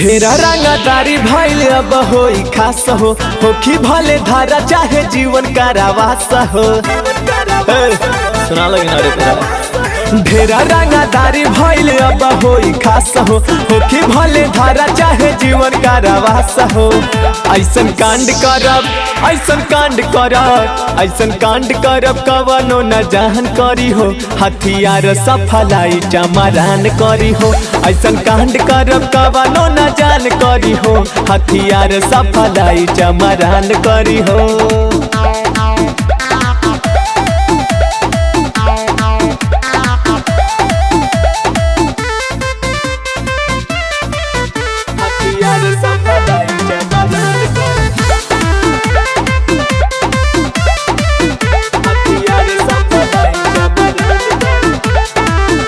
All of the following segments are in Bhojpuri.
ढेरा रंगदारी भइल अब होई खास होखी भले धारा चाहे जीवन कारावास हो। सुना लगी ना रे तेरा। ढेरा रंगदारी भइल अब होई खास होखी भले धारा चाहे जीवन कारावास हो। ऐसन कांड करब ऐसन कांड करब ऐसन कांड करब कवनो न जान करी हो। हथियार सफलाई चमरान करी हो। ऐसन कांड करब कवनो न जान करी हो। हथियार सफलाई चमरान करी हो।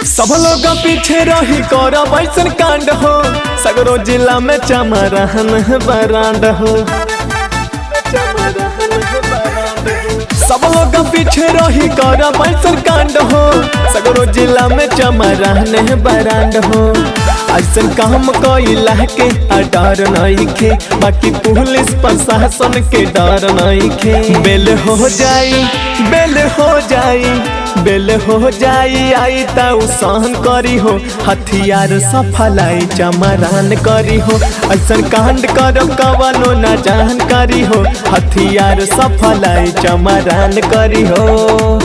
सब लोग पीछे रही करब ऐसन कांड हो। सगरो जिला में चमरान बरांड हो। सब लोग पीछे रही करब ऐसन कांड हो। सगरो जिला में चमरान बरांड हो। ऐसन काम कइला के डर नइखे बाकी पुलिस प्रशासन के डर नइखे। बेल हो जाई बेल हो जाई बेल हो जाई आई ताऊ सहन करी हो। हथियार सफलाई चमरान करी हो। ऐसन कांड करब कवनो न जान करी हो। हथियार सफलाई चमरान करी हो।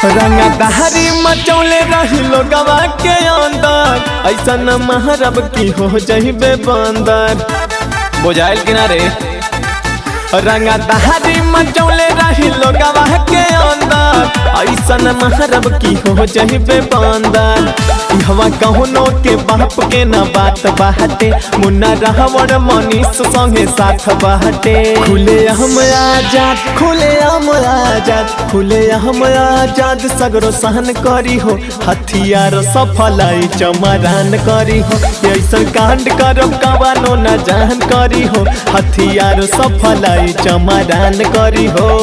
रंगदारी मचौले रही लोगवा के अंदर ऐसन महरब की हो जइबे बंदर। बुझाइल किनारे। रंगदारी मचौले रही लोगवा के अंदर ऐसन महरब की हो जइबे बंदर। हवा कहुनो के बाप के न बात बाटे। मुन्ना रावण मनीष संगे साथ बाटे। खुले हम आजाद खुले हम आजाद खुले हम आजाद सगरो सहन करी हो। हथियार सफलाई चमरान करी हो। ऐसन कांड करब कवनो न जान करी हो। हथियार सफलाई चमरान करी हो।